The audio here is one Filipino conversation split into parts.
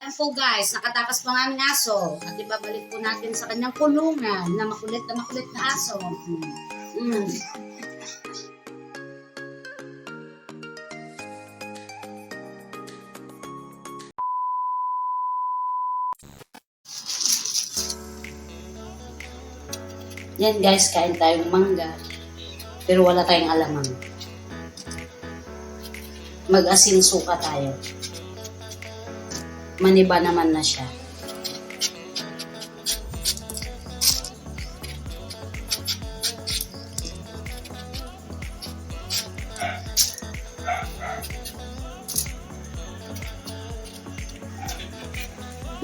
Yan po guys, nakatakas po ang aming aso at ibabalik po natin sa kanyang kulungan na makulit na aso. Yan guys, kain tayo ng mangga pero wala tayong alamang. Mag-asin suka tayo. Maniba naman na siya.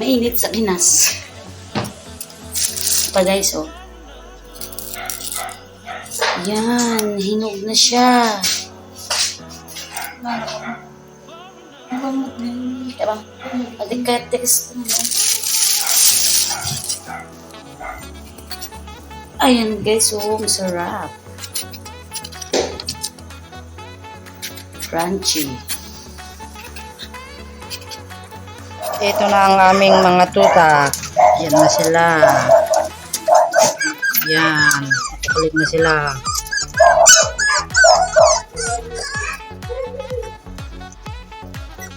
Mainit sa Pinas. Pa guys, oh. Yan, hinog na siya. Diba? Adikatis. Ayan guys, oh, masarap. Crunchy. Ito na ang aming mga tuta. Yan na sila. Yan. Kulit na sila.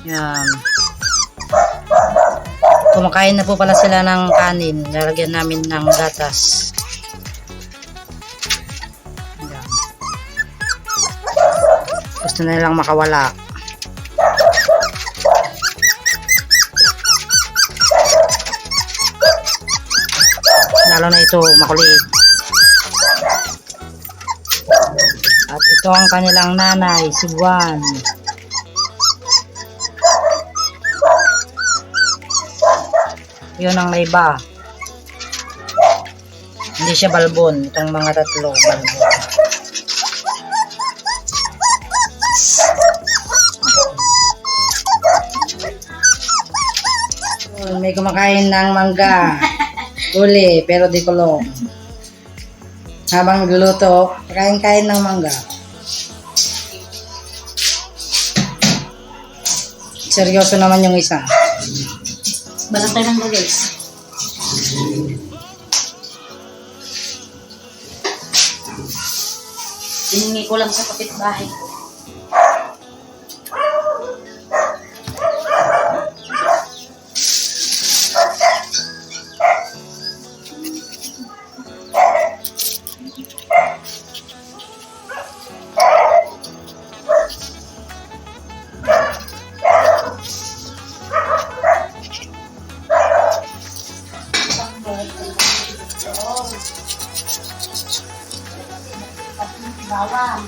Yan. Kumakain na po pala sila ng kanin. Lalagyan namin ng gatas. Yan. Gusto na nilang makawala. Lalo na ito, makulit. At ito ang kanilang nanay, si Juan. Yun ang iba. Hindi siya balbon. Itong mga tatlo, balbon. May kumakain ng mangga. Uli, pero di kulong. Habang nagluluto, kain-kain ng mangga. Seryoso naman yung isa. Balak tayo ng guys. Hiningi ko lang sa kapitbahay ko. Bawang.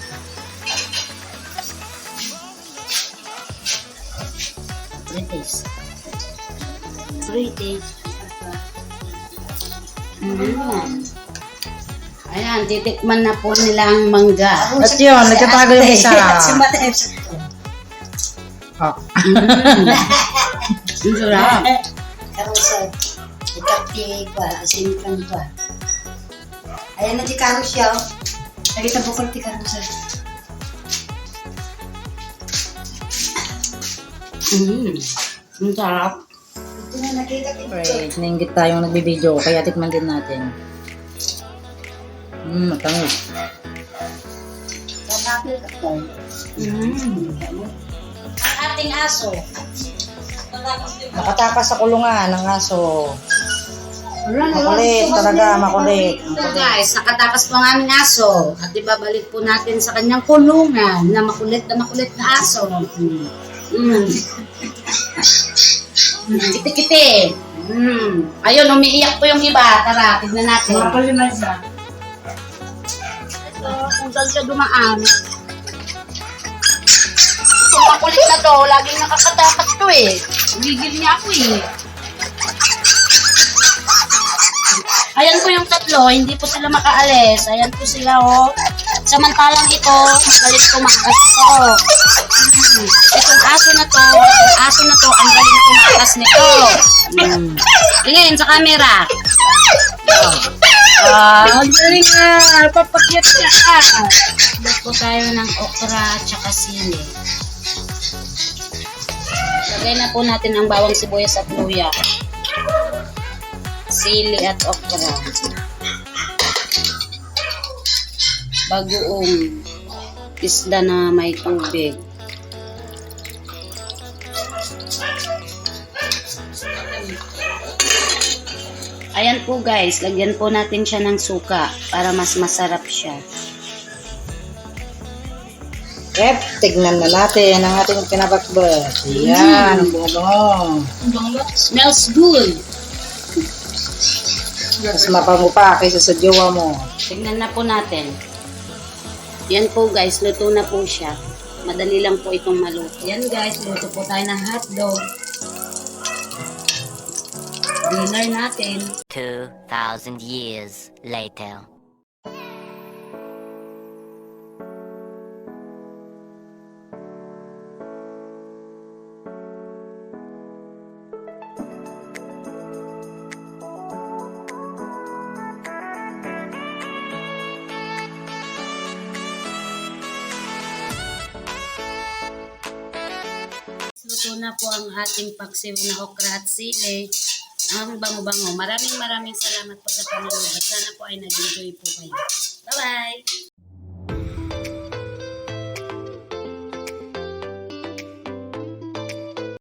British. Ayan, titikman na po nila ang mangga. At yun, nagtatago yung isa. Oh. Ang sarap. Karusel. Ikapti ko, asinkan ko. Ayan na di karusel. Nakita bukol ti karusel. Ang sarap. Ito na nakita ko. Right, nainggit tayong nagbibideo, kaya tikman din natin. Matamis. Kapapil ka to. Ang ating aso. Nakatakas sa kulungan ng aso. Makulit, talaga makulit. So guys, nakatakas po ang aming aso at ibabalik po natin sa kanyang kulungan na makulit na aso. Kiti-kiti. Ayun, umiiyak po yung iba. Tara, tignan natin. Makuliman siya. Ito, kung saan siya dumaan. Itong makulit na to, laging nakakatakas to eh. Gigil niya ako eh. Ayan po yung tatlo, hindi po sila makaalis. Ayan po sila, oh. Samantalang ito, magaling tumakas to. Itong aso na to, ang galing tumakas nito. Tingin sa camera. Ang galing nga, papakyat siya. Dito po tayo ng okra at saka sili. Lagay na po natin ang bawang sibuyas at luya. Sili at okra. Bagoong isda na may tubig. Ayan po guys, lagyan po natin siya ng suka para mas masarap siya. Yep, tignan na natin ang ating pinabakbak. Yan, ang bungo-bungo. Smells good. Mas mapango pa kaysa sa jowa mo. Tignan na po natin. Yan po guys, luto na po siya. Madali lang po itong maluto. Yan guys, luto po tayo ng hotdog. Dinner natin. 2,000 years later. Luto na po ang ating paksiw na okra at sili. Ang bango-bango. Maraming salamat po sa panonood. Sana po ay nag-enjoy po kayo.